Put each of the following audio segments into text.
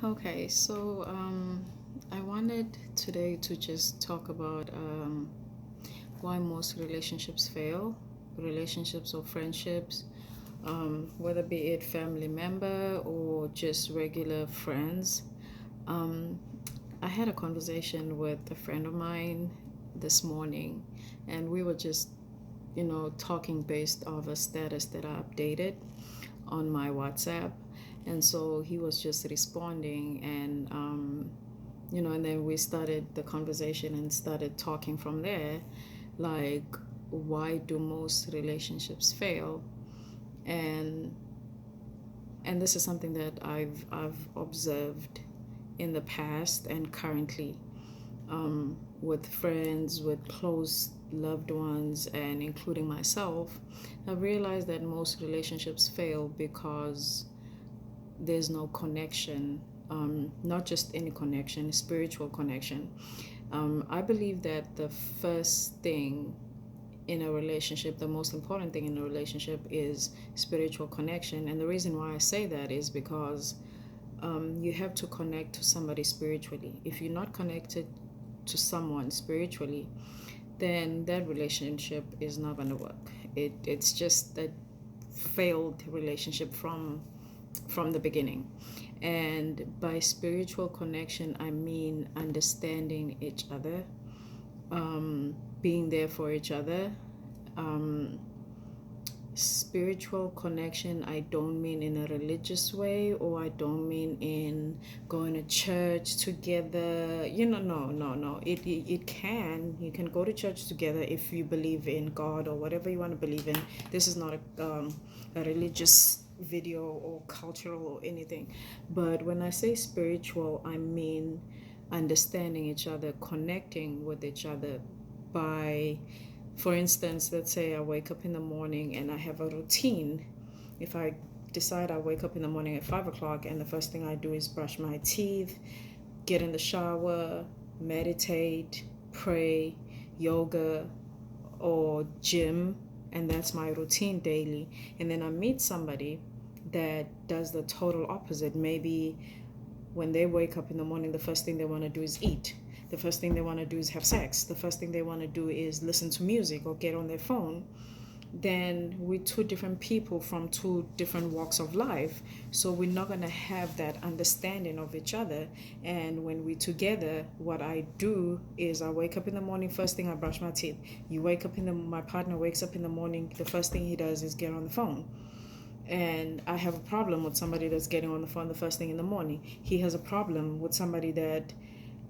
Okay, so I wanted today to just talk about why most relationships fail, relationships or friendships, whether be it family member or just regular friends. Um, I had a conversation with a friend of mine this morning, and we were just, talking based off a status that I updated on my WhatsApp. And so he was just responding, and then we started the conversation and started talking from there. Like, why do most relationships fail? And and this is something that I've observed in the past and currently, with friends, with close loved ones, and including myself. I've realized that most relationships fail because there's no connection, not just any connection, spiritual connection. I believe that the first thing in a relationship, the most important thing in a relationship is spiritual connection. And the reason why I say that is because you have to connect to somebody spiritually. If you're not connected to someone spiritually, then that relationship is not going to work. It's just a failed relationship from the beginning. And by spiritual connection, I mean understanding each other, being there for each other. Um, Spiritual connection, I don't mean in a religious way, or I don't mean in going to church together. No. It can, you can go to church together if you believe in God or whatever you want to believe in. This is not a religious video or cultural or anything. But when I say spiritual, I mean understanding each other, connecting with each other by, for instance, let's say I wake up in the morning and I have a routine. If I decide I wake up in the morning at 5 o'clock and the first thing I do is brush my teeth, get in the shower, meditate, pray, yoga, or gym, and that's my routine daily. And then I meet somebody that does the total opposite. Maybe when they wake up in the morning, the first thing they want to do is eat. The first thing they want to do is have sex. The first thing they want to do is listen to music or get on their phone. Then we're two different people from two different walks of life. So we're not going to have that understanding of each other. And when we're together, what I do is I wake up in the morning, first thing I brush my teeth. My partner wakes up in the morning, the first thing he does is get on the phone. And I have a problem with somebody that's getting on the phone the first thing in the morning. He has a problem with somebody that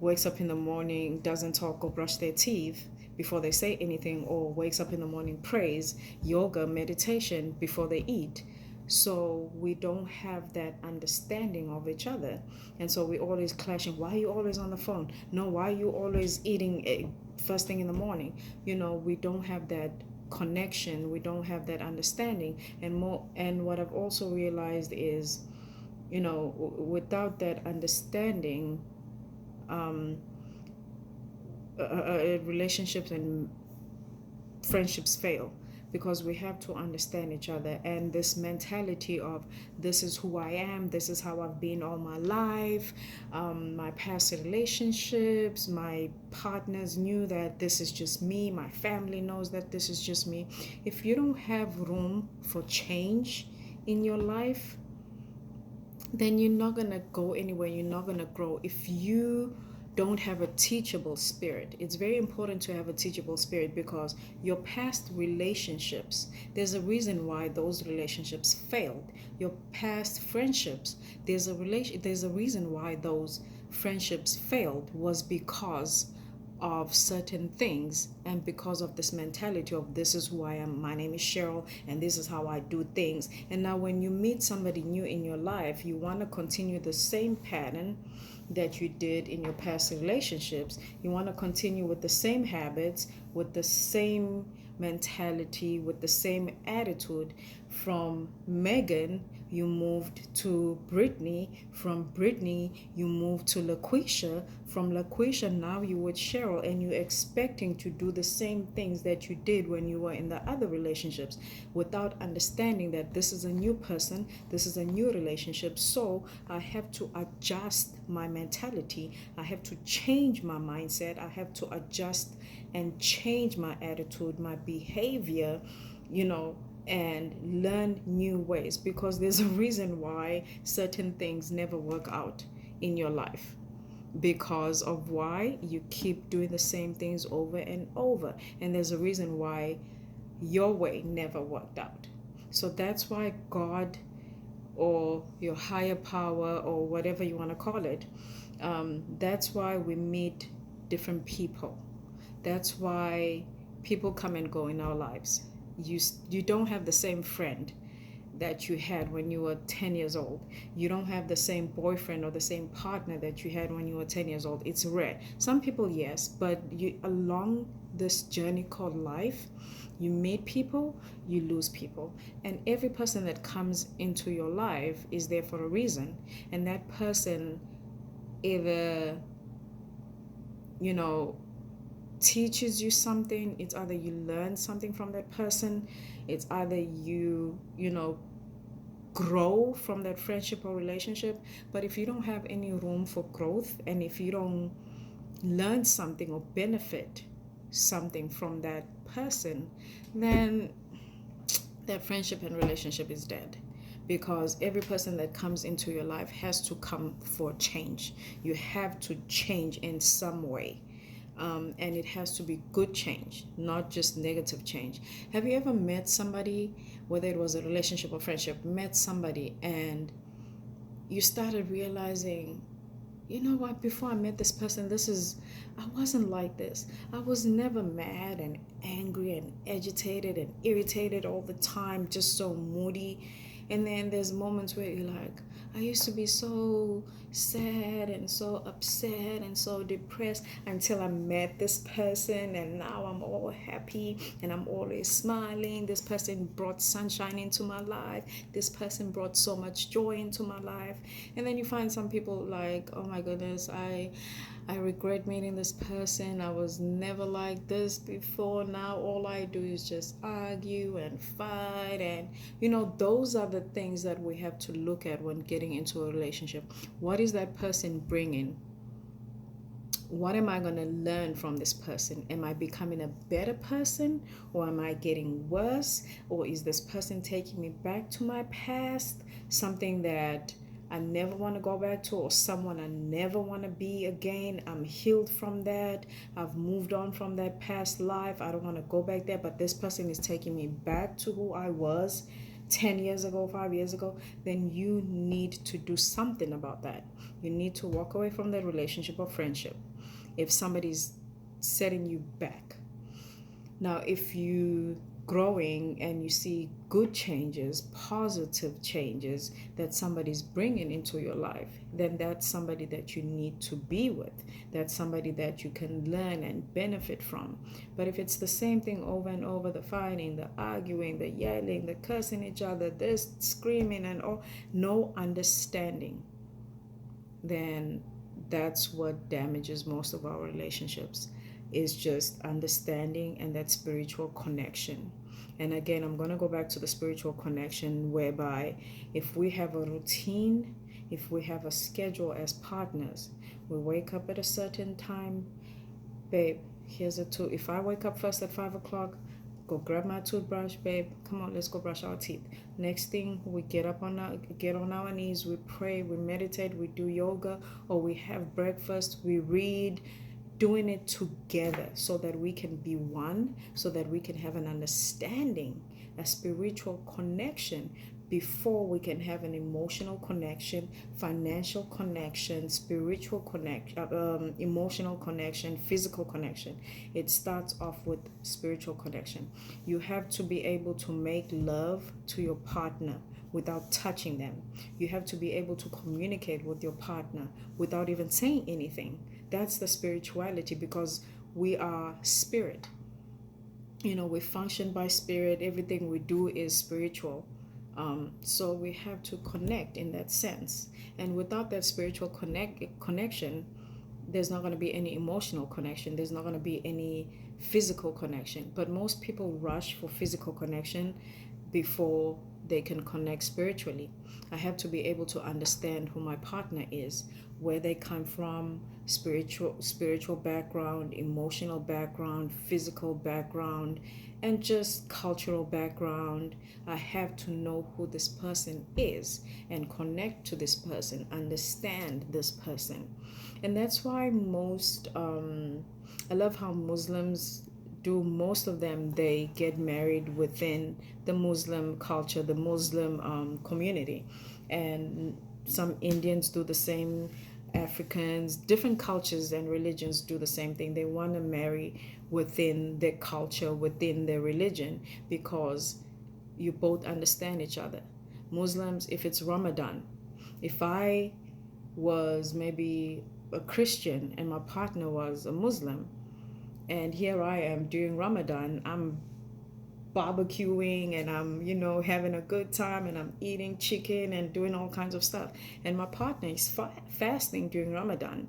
wakes up in the morning, doesn't talk or brush their teeth before they say anything, or wakes up in the morning, prays, yoga, meditation before they eat. So we don't have that understanding of each other. And so we're always clashing. Why are you always on the phone? No, why are you always eating first thing in the morning? We don't have that connection. We don't have that understanding. And what I've also realized is, without that understanding, um, relationships and friendships fail, because we have to understand each other. And this mentality of, this is who I am, this is how I've been all my life, my past relationships, my partners knew that this is just me, my family knows that this is just me. If you don't have room for change in your life, then you're not going to go anywhere. You're not going to grow. If you don't have a teachable spirit, it's very important to have a teachable spirit, because your past relationships, there's a reason why those relationships failed. Your past friendships, there's a reason why those friendships failed, was because of certain things, and because of this mentality of, this is who I am, my name is Cheryl, and this is how I do things. And now when you meet somebody new in your life, you want to continue the same pattern that you did in your past relationships. You want to continue with the same habits, with the same mentality, with the same attitude from Megan, you moved to Brittany. From Brittany, you moved to LaQuisha. From LaQuisha, now you with Cheryl, and you're expecting to do the same things that you did when you were in the other relationships without understanding that this is a new person, this is a new relationship. So I have to adjust my mentality. I have to change my mindset. I have to adjust and change my attitude, my behavior, and learn new ways, because there's a reason why certain things never work out in your life, because of why you keep doing the same things over and over, and there's a reason why your way never worked out. So that's why God, or your higher power, or whatever you want to call it, that's why we meet different people. That's why people come and go in our lives. You don't have the same friend that you had when you were 10 years old. You don't have the same boyfriend or the same partner that you had when you were 10 years old. It's rare. Some people, yes, but along this journey called life, you meet people, you lose people. And every person that comes into your life is there for a reason. And that person either, you know, teaches you something. It's either you learn something from that person. It's either you grow from that friendship or relationship. But if you don't have any room for growth, and if you don't learn something or benefit something from that person, then that friendship and relationship is dead. Because every person that comes into your life has to come for change. You have to change in some way. And it has to be good change, not just negative change. Have you ever met somebody, whether it was a relationship or friendship, met somebody and you started realizing, you know what, before I met this person, I wasn't like this. I was never mad and angry and agitated and irritated all the time, just so moody. And then there's moments where you're like, I used to be so sad and so upset and so depressed until I met this person, and now I'm all happy and I'm always smiling. This person brought sunshine into my life. This person brought so much joy into my life. And then you find some people like, oh my goodness, I regret meeting this person. I was never like this before. Now all I do is just argue and fight. And, those are the things that we have to look at when getting into a relationship. What is that person bringing? What am I going to learn from this person? Am I becoming a better person, or am I getting worse? Or is this person taking me back to my past, something that I never want to go back to, or someone I never want to be again? I'm healed from that. I've moved on from that past life. I don't want to go back there, but this person is taking me back to who I was 10 years ago, 5 years ago. Then you need to do something about that. You need to walk away from that relationship or friendship if somebody's setting you back. Now, if you growing and you see good changes, positive changes that somebody's bringing into your life, then that's somebody that you need to be with. That's somebody that you can learn and benefit from. But if it's the same thing over and over, the fighting, the arguing, the yelling, the cursing each other, this screaming and all, no understanding, then that's what damages most of our relationships, is just understanding and that spiritual connection. And again, I'm going to go back to the spiritual connection, whereby if we have a routine, if we have a schedule as partners, we wake up at a certain time. Babe, here's a tool. If I wake up first at 5 o'clock, go grab my toothbrush, babe. Come on, let's go brush our teeth. Next thing, we get on our knees, we pray, we meditate, we do yoga, or we have breakfast, we read, doing it together so that we can be one, so that we can have an understanding, a spiritual connection, before we can have an emotional connection, financial connection, spiritual connection, emotional connection, physical connection. It starts off with spiritual connection. You have to be able to make love to your partner without touching them. You have to be able to communicate with your partner without even saying anything. That's the spirituality, because we are spirit. We function by spirit. Everything we do is spiritual. So we have to connect in that sense. And without that spiritual connection, there's not going to be any emotional connection. There's not going to be any physical connection. But most people rush for physical connection before they can connect spiritually. I have to be able to understand who my partner is, where they come from, spiritual background, emotional background, physical background, and just cultural background. I have to know who this person is and connect to this person, understand this person. And that's why I love how Muslims do. Most of them, they get married within the Muslim culture, the Muslim community. And some Indians do the same, Africans, different cultures and religions do the same thing. They want to marry within their culture, within their religion, because you both understand each other. Muslims, if it's Ramadan, if I was maybe a Christian and my partner was a Muslim, and here I am during Ramadan, I'm barbecuing and I'm, having a good time and I'm eating chicken and doing all kinds of stuff. And my partner is fasting during Ramadan.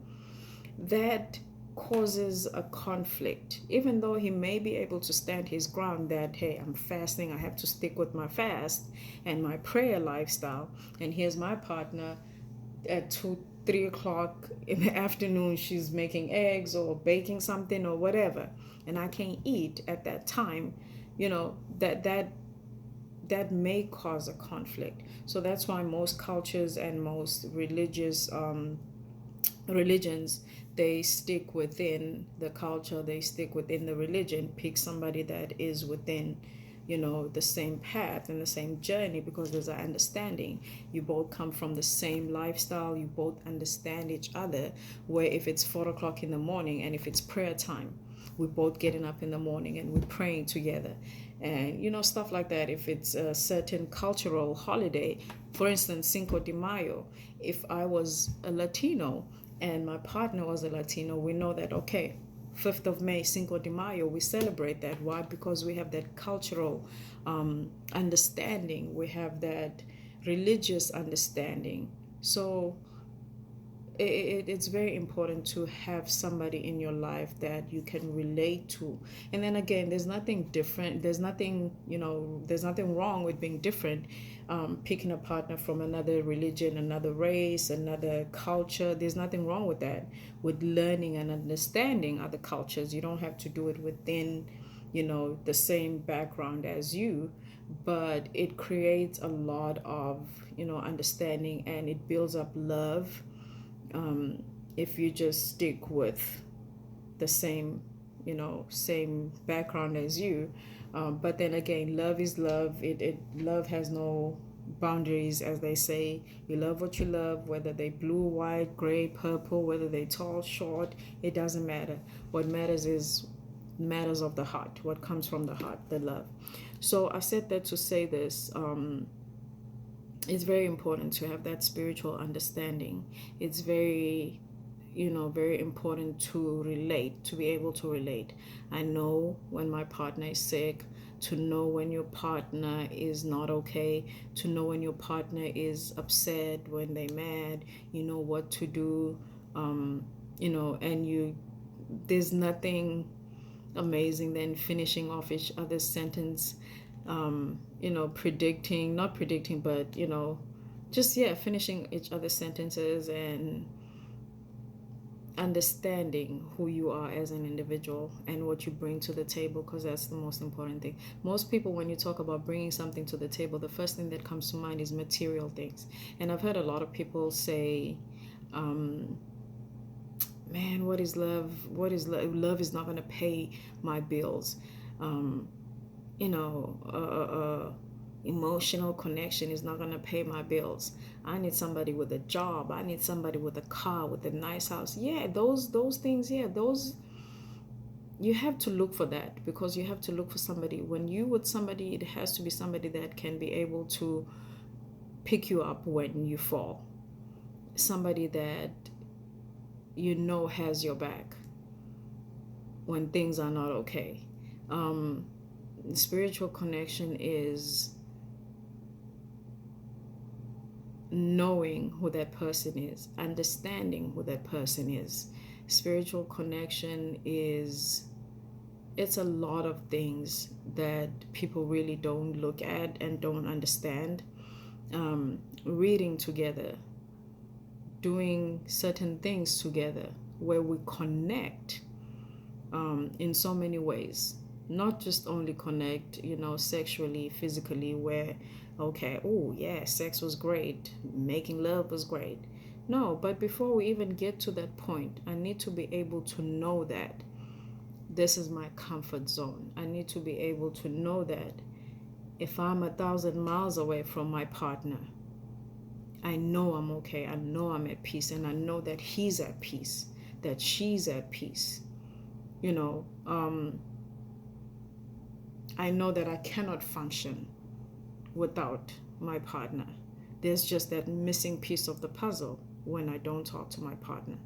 That causes a conflict, even though he may be able to stand his ground that, hey, I'm fasting, I have to stick with my fast and my prayer lifestyle. And here's my partner at 2, 3 o'clock in the afternoon, she's making eggs or baking something or whatever, and I can't eat at that time. That may cause a conflict. So that's why most cultures and most religions, they stick within the culture, they stick within the religion, pick somebody that is within the same path and the same journey, because there's an understanding. You both come from the same lifestyle, you both understand each other. Where if it's 4 o'clock in the morning and if it's prayer time, we're both getting up in the morning and we're praying together, and stuff like that. If it's a certain cultural holiday, for instance Cinco de Mayo, if I was a Latino and my partner was a Latino, we know that, okay, 5th of May, Cinco de Mayo, we celebrate that. Why? Because we have that cultural understanding, we have that religious understanding. So it's very important to have somebody in your life that you can relate to. And then again, there's nothing different, there's nothing wrong with being different. Picking a partner from another religion, another race, another culture, there's nothing wrong with that. With learning and understanding other cultures, you don't have to do it within the same background as you, but it creates a lot of understanding, and it builds up love. If you just stick with the same background as you. But then again, love is love. Love has no boundaries, as they say. You love what you love, whether they blue, white, gray, purple, whether they tall, short, it doesn't matter. What matters is matters of the heart, what comes from the heart, the love. So I said that to say this. It's very important to have that spiritual understanding. It's very very important to relate, to be able to relate. I know when my partner is sick, to know when your partner is not okay, to know when your partner is upset, when they're mad, what to do. And there's nothing amazing than finishing off each other's sentence, predicting, not predicting, but just finishing each other's sentences and understanding who you are as an individual and what you bring to the table, because that's the most important thing. Most people, when you talk about bringing something to the table, the first thing that comes to mind is material things. And I've heard a lot of people say, man, what is love? What is love? Love is not going to pay my bills. Emotional connection is not going to pay my bills. I need somebody with a job. I need somebody with a car, with a nice house. Yeah, those things, those, you have to look for that, because you have to look for somebody. When you with somebody, it has to be somebody that can be able to pick you up when you fall. Somebody that has your back when things are not okay. Spiritual connection is knowing who that person is, understanding who that person is. Spiritual connection is, it's a lot of things that people really don't look at and don't understand. Reading together, doing certain things together where we connect in so many ways. Not just only connect, sexually, physically, where, okay, oh, yeah, sex was great, making love was great. No, but before we even get to that point, I need to be able to know that this is my comfort zone. I need to be able to know that if I'm 1,000 miles away from my partner, I know I'm okay. I know I'm at peace. And I know that he's at peace, that she's at peace. I know that I cannot function without my partner. There's just that missing piece of the puzzle when I don't talk to my partner.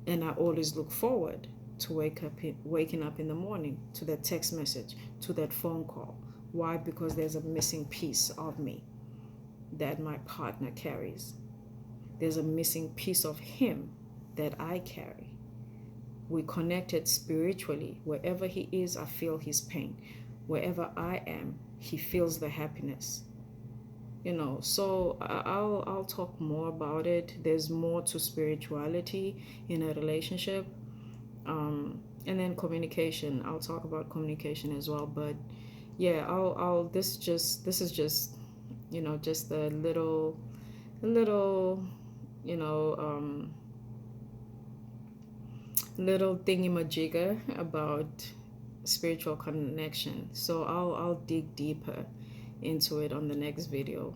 And I always look forward to waking up in the morning, to that text message, to that phone call. Why? Because there's a missing piece of me that my partner carries. There's a missing piece of him that I carry. We connected spiritually. Wherever he is, I feel his pain. Wherever I am, he feels the happiness. So I'll talk more about it. There's more to spirituality in a relationship. And then communication. I'll talk about communication as well. But yeah, I'll this is just just a little you know little thingy-majigger about spiritual connection. So I'll dig deeper into it on the next video,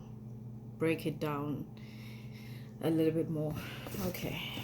break it down a little bit more. Okay.